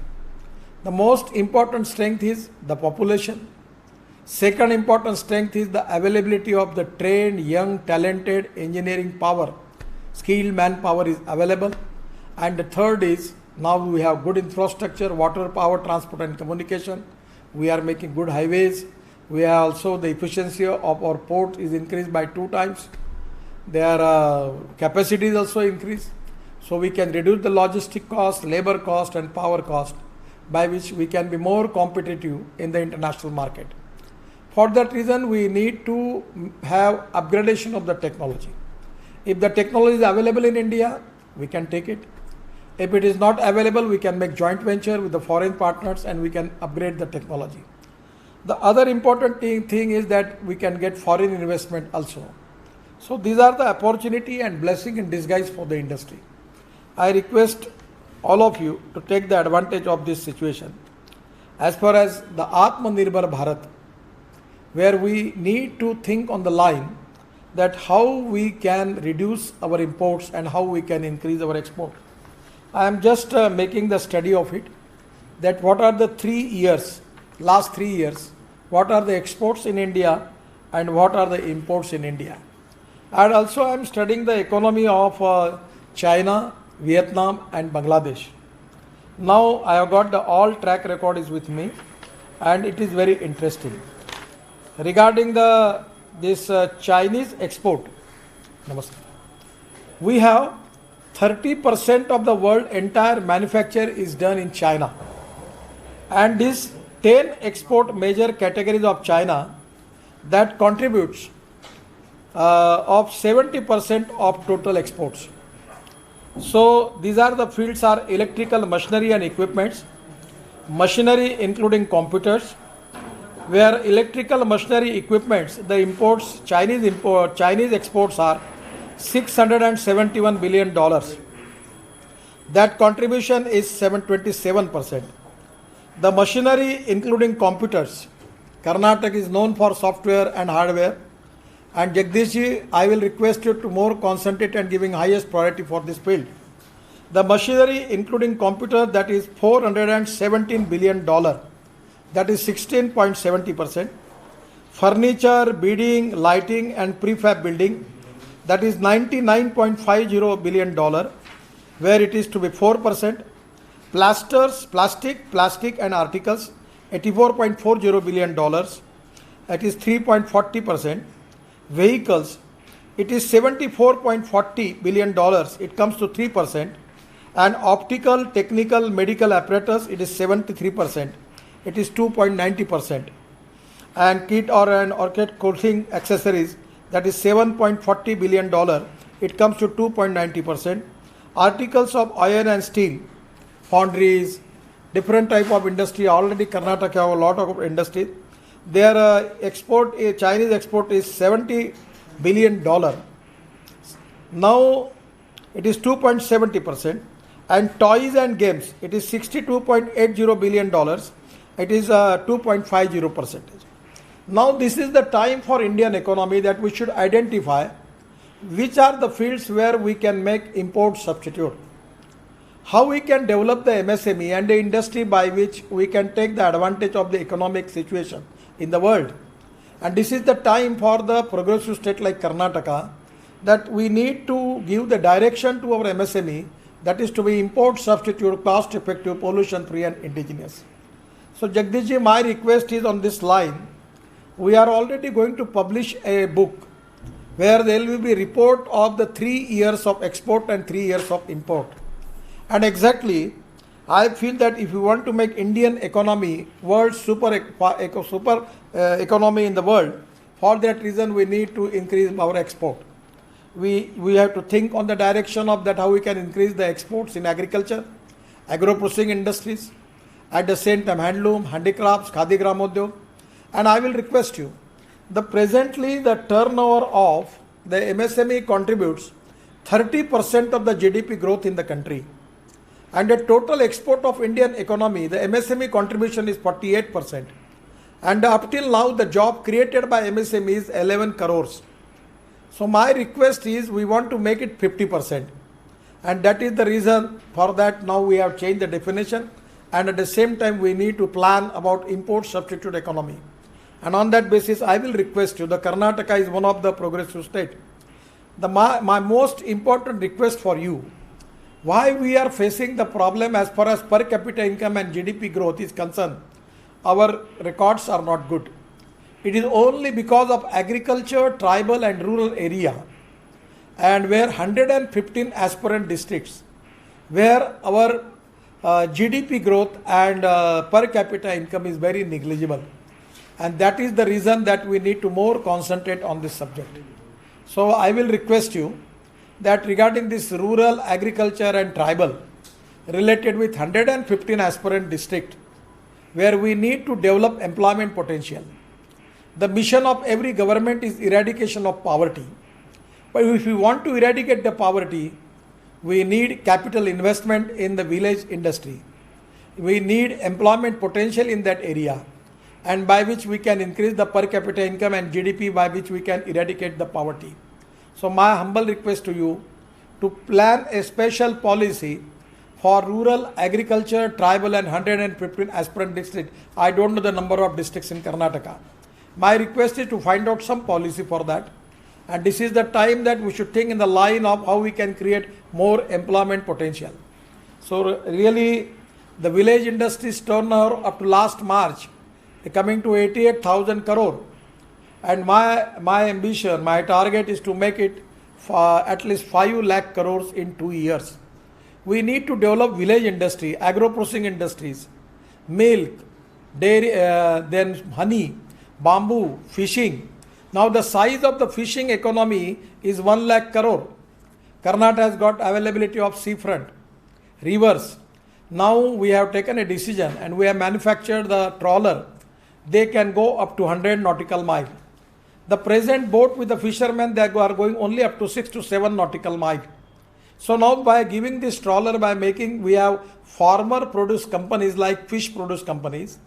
S6: The most important strength is the population. Second important strength is the availability of the trained, young, talented engineering power. Skilled manpower is available. And the third is, now we have good infrastructure, water, power, transport and communication. We are making good highways. We have also the efficiency of our port is increased by 2 times. Their capacity is also increased. So we can reduce the logistic cost, labor cost and power cost, by which we can be more competitive in the international market. For that reason, we need to have upgradation of the technology. If the technology is available in India, we can take it. If it is not available, we can make joint venture with the foreign partners and we can upgrade the technology. The other important thing is that we can get foreign investment also. So these are the opportunity and blessing in disguise for the industry. I request all of you to take the advantage of this situation. As far as the Atmanirbhar Bharat, where we need to think on the line that how we can reduce our imports and how we can increase our export. I am just making the study of it, that what are the last 3 years, what are the exports in India and what are the imports in India. And also I am studying the economy of China, Vietnam and Bangladesh. Now I have got the all track record is with me and it is very interesting. Regarding this Chinese export, we have 30% of the world entire manufacture is done in China, and these 10 export major categories of China that contributes of 70% of total exports. So these are the fields are electrical machinery and equipments, machinery including computers, where electrical machinery equipments, the imports, Chinese exports are $671 billion. That contribution is 27%. The machinery including computers, Karnataka is known for software and hardware. And Jagdishji, I will request you to more concentrate and giving highest priority for this field. The machinery including computer, that is $417 billion, that is 16.70%. Furniture, beading, lighting and prefab building, that is $99.50 billion, where it is to be 4%. Plasters, plastic and articles, $84.40 billion, that is 3.40%. Vehicles, it is $74.40 billion, it comes to 3%. And optical, technical, medical apparatus, it is 73%, it is 2.90%. And kit or orchid clothing accessories, that is $7.40 billion, it comes to 2.90%. Articles of iron and steel, foundries, different type of industry, already Karnataka have a lot of industry. Their export, Chinese export is $70 billion. Now it is 2.70%. And toys and games, it is $62.80 billion. It is 2.50%. Now this is the time for Indian economy that we should identify which are the fields where we can make import substitute. How we can develop the MSME and the industry by which we can take the advantage of the economic situation in the world. And this is the time for the progressive state like Karnataka that we need to give the direction to our MSME, that is to be import substitute, cost effective, pollution free and indigenous. So Jagdishji, my request is on this line. We are already going to publish a book where there will be report of the 3 years of export and 3 years of import. And exactly, I feel that if we want to make Indian economy world super economy in the world, for that reason we need to increase our export. We have to think on the direction of that how we can increase the exports in agriculture, agro-processing industries, at the same time handloom, handicrafts, khadi gramodyog. And I will request you, presently the turnover of the MSME contributes 30% of the GDP growth in the country. And the total export of Indian economy, the MSME contribution is 48%. And up till now, the job created by MSME is 11 crores. So my request is we want to make it 50%. And that is the reason for that now we have changed the definition. And at the same time, we need to plan about import substitute economy. And on that basis, I will request you, the Karnataka is one of the progressive state. My most important request for you, why we are facing the problem as far as per capita income and GDP growth is concerned, our records are not good. It is only because of agriculture, tribal and rural area, and where 115 aspirant districts, where our GDP growth and per capita income is very negligible. And that is the reason that we need to more concentrate on this subject. So I will request you that regarding this rural, agriculture and tribal related with 115 aspirant district, where we need to develop employment potential. The mission of every government is eradication of poverty. But if we want to eradicate the poverty, we need capital investment in the village industry. We need employment potential in that area, and by which we can increase the per capita income and GDP, by which we can eradicate the poverty. So my humble request to you to plan a special policy for rural agriculture, tribal and 115 aspirant districts. I don't know the number of districts in Karnataka. My request is to find out some policy for that. And this is the time that we should think in the line of how we can create more employment potential. So really, the village industry's turnover up to last March coming to 88,000 crore. And my ambition, my target is to make it for at least 5 lakh crores in 2 years. We need to develop village industry, agro-processing industries, milk, dairy, then honey, bamboo, fishing. Now the size of the fishing economy is 1 lakh crore. Karnataka has got availability of seafront, rivers. Now we have taken a decision and we have manufactured the trawler. They can go up to 100 nautical miles. The present boat with the fishermen, they are going only up to 6 to 7 nautical miles. So now by giving this trawler, by making, we have farmer produce companies like fish produce companies,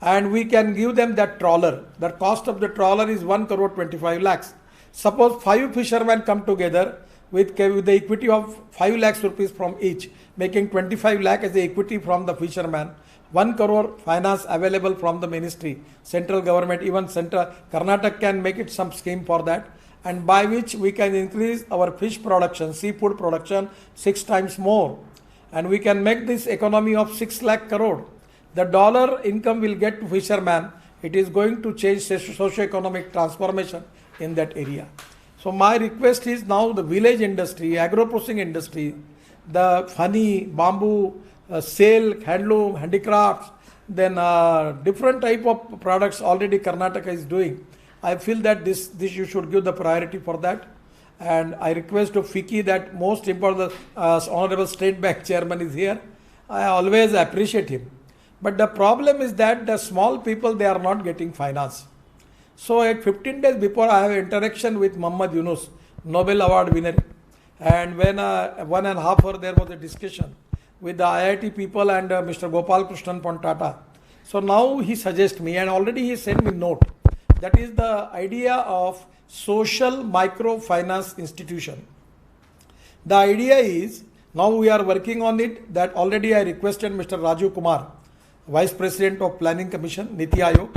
S6: and we can give them that trawler. The cost of the trawler is 1 crore 25 lakhs. Suppose 5 fishermen come together with the equity of 5 lakhs rupees from each, making 25 lakh as the equity from the fisherman. 1 crore finance available from the ministry, central government, even central Karnataka can make it some scheme for that, and by which we can increase our fish production, seafood production 6 times more, and we can make this economy of 6 lakh crore. The dollar income will get to fisherman. It is going to change socio-economic transformation in that area. So my request is now the village industry, agro-processing industry, the honey, bamboo, silk, handloom, handicrafts, then different type of products already Karnataka is doing. I feel that this you should give the priority for that. And I request to FICCI that most important, Honorable State Bank Chairman is here. I always appreciate him. But the problem is that the small people, they are not getting finance. So at 15 days before, I have interaction with Muhammad Yunus, Nobel Award winner. And when 1.5 hour there was a discussion with the IIT people and Mr. Gopal Krishnan Pontata. So now he suggests me, and already he sent me note. That is the idea of social microfinance institution. The idea is, now we are working on it, that already I requested Mr. Raju Kumar, Vice President of Planning Commission, Niti Ayog,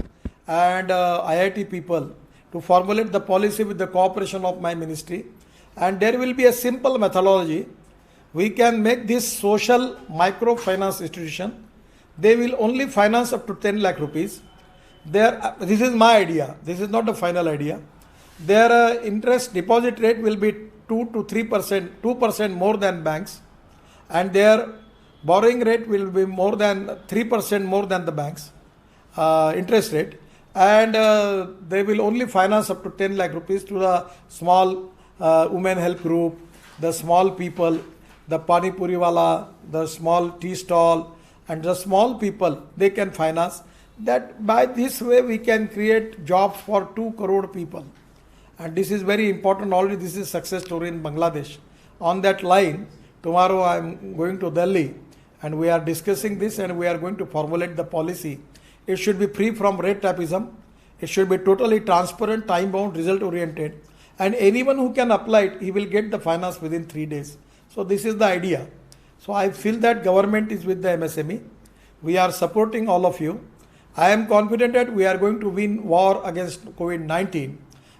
S6: and IIT people to formulate the policy with the cooperation of my ministry. And there will be a simple methodology. We can make this social microfinance institution. They will only finance up to 10 lakh rupees. This is my idea. This is not the final idea. Their interest deposit rate will be 2 to 3%, 2% more than banks, and their borrowing rate will be more than 3% more than the banks interest rate, and they will only finance up to 10 lakh rupees to the small women help group, the small people, the pani puri wala, the small tea stall, and the small people, they can finance. That by this way we can create jobs for 2 crore people. And this is very important. Already this is success story in Bangladesh. On that line, tomorrow I am going to Delhi and we are discussing this and we are going to formulate the policy. It should be free from red tapeism. It should be totally transparent, time bound, result oriented. And anyone who can apply it, he will get the finance within 3 days. So this is the idea. So I feel that government is with the MSME. We are supporting all of you. I am confident that we are going to win war against COVID-19.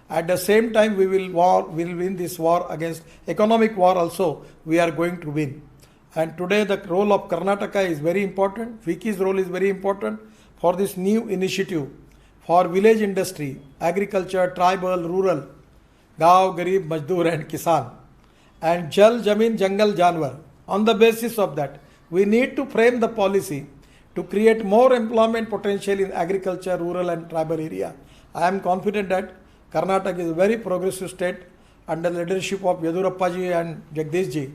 S6: At the same time, we will win this war against economic war also. We are going to win. And today the role of Karnataka is very important. FICCI's role is very important for this new initiative for village industry, agriculture, tribal, rural, Gav, Garib, Majdoor and Kisan. And Jal, Jamin, Jangal, Janwar. On the basis of that, we need to frame the policy to create more employment potential in agriculture, rural and tribal area. I am confident that Karnataka is a very progressive state under the leadership of Yadurappaji and Jagdishji.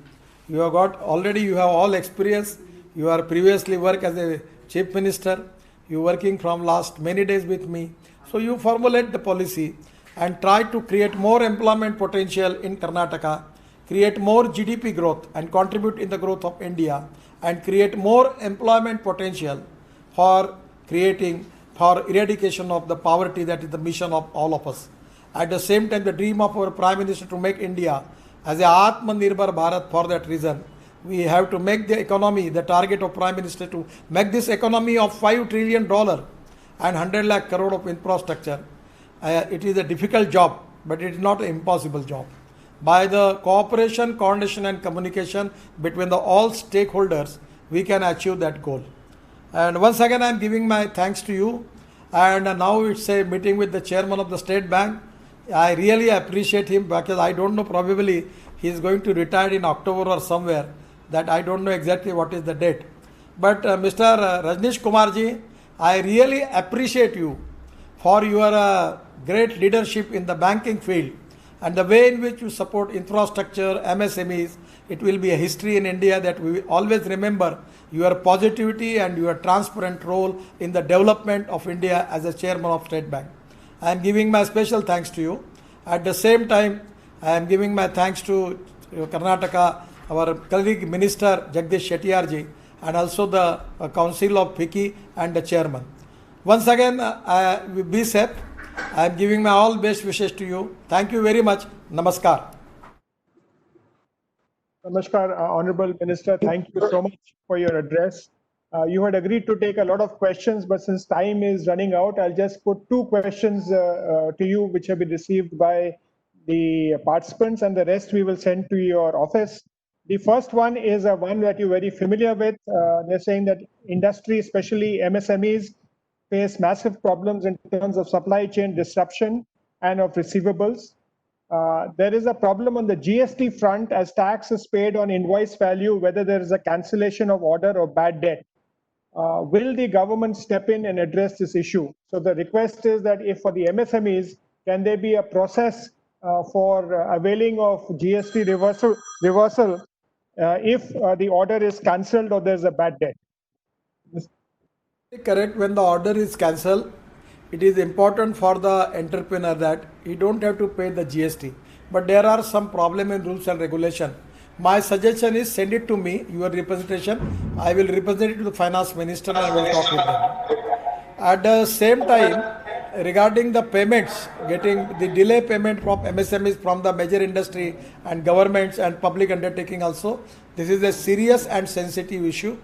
S6: You have all experience. You are previously worked as a chief minister. You working from last many days with me. So you formulate the policy and try to create more employment potential in Karnataka. create more GDP growth and contribute in the growth of India, and create more employment potential for eradication of the poverty. That is the mission of all of us. At the same time, the dream of our Prime Minister to make India as a Atmanirbhar Bharat. For that reason, we have to make the economy, the target of Prime Minister to make this economy of $5 trillion and 100 lakh crore of infrastructure. It is a difficult job, but it is not an impossible job. By the cooperation, coordination and communication between all stakeholders, we can achieve that goal. And once again, I am giving my thanks to you. And now it's a meeting with the chairman of the State Bank. I really appreciate him, because I don't know, probably he is going to retire in October or somewhere. That I don't know exactly what is the date. But Mr. Rajnish Kumarji, I really appreciate you for your great leadership in the banking field, and the way in which you support infrastructure, MSMEs. It will be a history in India that we will always remember your positivity and your transparent role in the development of India as a chairman of State Bank. I am giving my special thanks to you. At the same time, I am giving my thanks to Karnataka, our colleague Minister Jagdish Shettyarji, and also the Council of FICCI and the chairman. Once again, be safe. I am giving my all best wishes to you. Thank you very much. Namaskar.
S1: Namaskar, Honorable Minister. Thank you so much for your address. You had agreed to take a lot of questions, but since time is running out, I'll just put two questions to you which have been received by the participants, and the rest we will send to your office. The first one is one that you're very familiar with. They're saying that industry, especially MSMEs, face massive problems in terms of supply chain disruption and of receivables. There is a problem on the GST front as tax is paid on invoice value, whether there is a cancellation of order or bad debt. Will the government step in and address this issue? So the request is that if for the MSMEs, can there be a process for availing of GST reversal if the order is cancelled or there's a bad debt?
S6: Correct. When the order is cancelled, it is important for the entrepreneur that he don't have to pay the GST. But there are some problem in rules and regulation. My suggestion is send it to me, your representation. I will represent it to the finance minister and I will talk with them. At the same time, regarding the payments, getting the delay payment from MSMEs from the major industry and governments and public undertaking also, this is a serious and sensitive issue.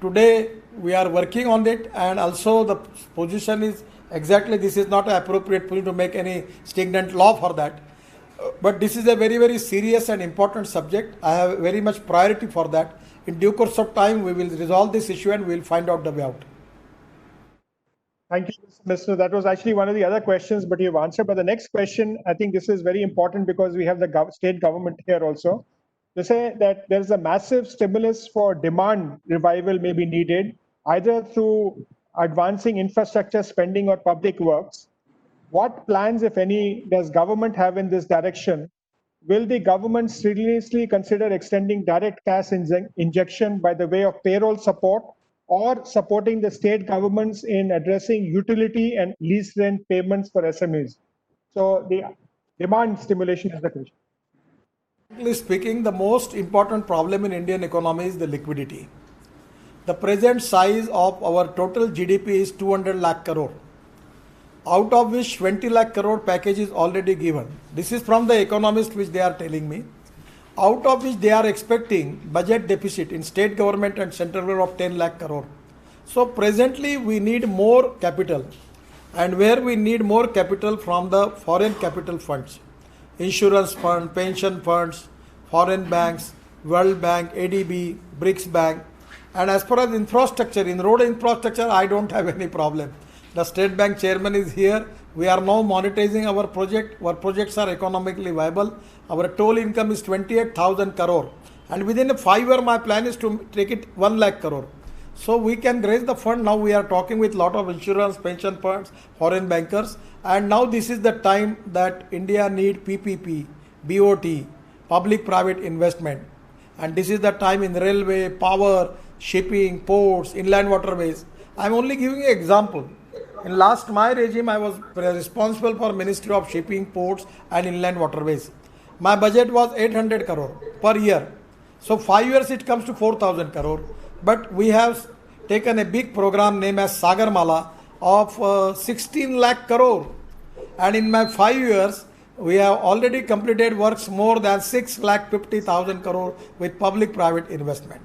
S6: Today we are working on it, and also the position is exactly this is not an appropriate position to make any stringent law for that. But this is a very, very serious and important subject. I have very much priority for that. In due course of time, we will resolve this issue and we will find out the way out.
S1: Thank you, Mr. That was actually one of the other questions, but you've answered. But the next question, I think this is very important because we have the state government here also. To say that there's a massive stimulus for demand revival may be needed, either through advancing infrastructure spending or public works. What plans, if any, does government have in this direction? Will the government seriously consider extending direct cash injection by the way of payroll support, or supporting the state governments in addressing utility and lease rent payments for SMEs? So the demand stimulation is the question.
S6: Frankly speaking, the most important problem in Indian economy is the liquidity. The present size of our total GDP is 200 lakh crore, out of which 20 lakh crore package is already given. This is from the economists which they are telling me. Out of which they are expecting budget deficit in state government and central government of 10 lakh crore. So presently we need more capital, and where we need more capital from the foreign capital funds, insurance fund, pension funds, foreign banks, World Bank, ADB, BRICS Bank. And as far as infrastructure, in road infrastructure, I don't have any problem. The State Bank chairman is here. We are now monetizing our project. Our projects are economically viable. Our total income is 28,000 crore. And within a 5 year, my plan is to take it 1 lakh crore. So we can raise the fund. Now we are talking with lot of insurance, pension funds, foreign bankers. And now this is the time that India need PPP, BOT, public-private investment. And this is the time in railway, power, shipping, ports, inland waterways. I am only giving an example. In last my regime, I was responsible for Ministry of Shipping, Ports and Inland Waterways. My budget was 800 crore per year. So 5 years it comes to 4,000 crore. But we have taken a big program named as Sagarmala of 16 lakh crore. And in my 5 years, we have already completed works more than 6,50,000 crore with public-private investment.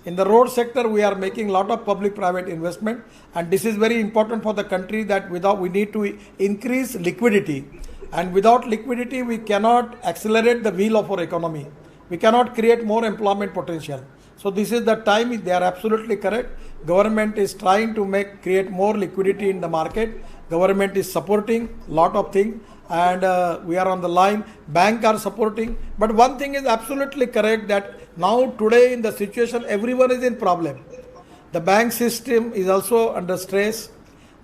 S6: In the road sector, we are making a lot of public-private investment, and this is very important for the country that we need to increase liquidity. And without liquidity, we cannot accelerate the wheel of our economy. We cannot create more employment potential. So this is the time. They are absolutely correct. Government is trying to create more liquidity in the market. Government is supporting lot of things, and we are on the line. Bank are supporting. But one thing is absolutely correct, that now today in the situation, everyone is in problem. The bank system is also under stress.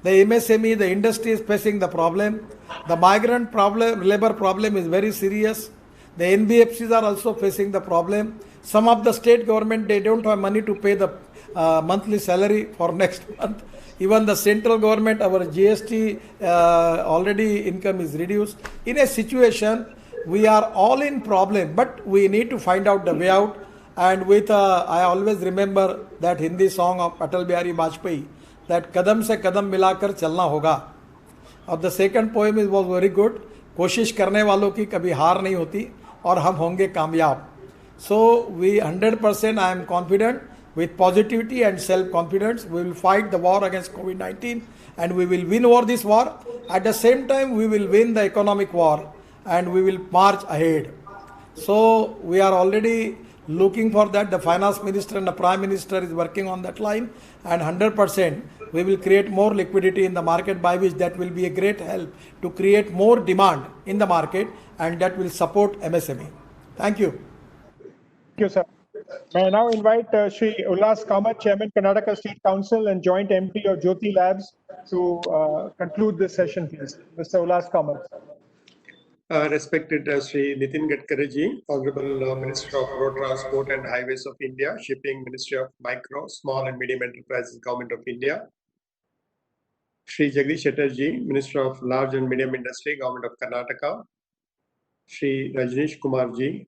S6: The MSME, the industry is facing the problem. The migrant problem, labor problem is very serious. The NBFCs are also facing the problem. Some of the state government, they don't have money to pay the monthly salary for next month. Even the central government, our GST already income is reduced. In a situation, we are all in problem, but we need to find out the way out. And with, I always remember that Hindi song of Atal Bihari Vajpayee, that kadam se kadam milakar chalna hoga. Of the second poem was very good. कोशिश करने वालों की कभी हार नहीं होती और हम होंगे कामयाब. So we 100% I am confident, with positivity and self-confidence, we will fight the war against COVID-19 and we will win over this war. At the same time, we will win the economic war and we will march ahead. So we are already looking for that. The finance minister and the prime minister is working on that line, and 100% we will create more liquidity in the market, by which that will be a great help to create more demand in the market, and that will support MSME. Thank you.
S1: Thank you, sir. May I now invite Shri Ullas Kamath, Chairman, Karnataka State Council and Joint MD of Jyoti Labs, to conclude this session, please. Mr. Ullas Kamath.
S7: Respected Sri Nitin Gadkari ji, Honorable Minister of Road Transport and Highways of India, Shipping, Ministry of Micro, Small and Medium Enterprises, Government of India, Shri Jagdish Shettar ji, Minister of Large and Medium Industry, Government of Karnataka, Shri Rajneesh Kumar ji,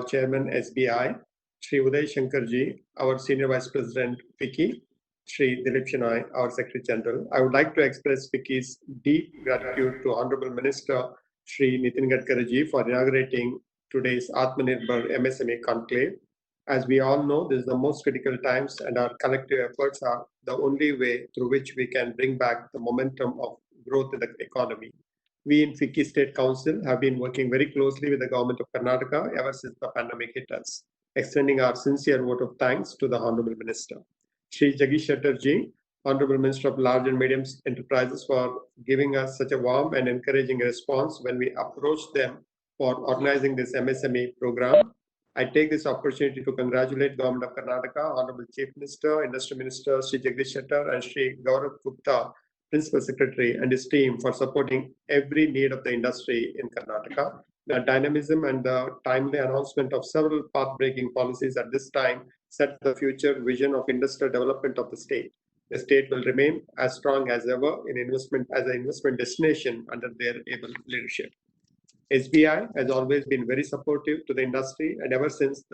S7: Chairman SBI, Shri Uday Shankar ji, our Senior Vice President FICCI, Shri Dilip Shenoy, our Secretary General. I would like to express FICCI's deep gratitude to Honorable Minister Shri Nitin Gadkari ji for inaugurating today's Atmanirbhar MSME Conclave. As we all know, this is the most critical times, and our collective efforts are the only way through which we can bring back the momentum of growth in the economy. We in FICCI State Council have been working very closely with the Government of Karnataka ever since the pandemic hit us, extending our sincere vote of thanks to the Honorable Minister. Shri Jagdish Shettar ji, Honorable Minister of Large and Medium Enterprises, for giving us such a warm and encouraging response when we approached them for organizing this MSME program. I take this opportunity to congratulate the Government of Karnataka, Honorable Chief Minister, Industry Minister, Shri Jagdish Shettar, and Shri Gaurav Gupta, Principal Secretary, and his team for supporting every need of the industry in Karnataka. The dynamism and the timely announcement of several path-breaking policies at this time set the future vision of industrial development of the state. The state will remain as strong as ever in investment as an investment destination under their able leadership. SBI has always been very supportive to the industry, and ever since the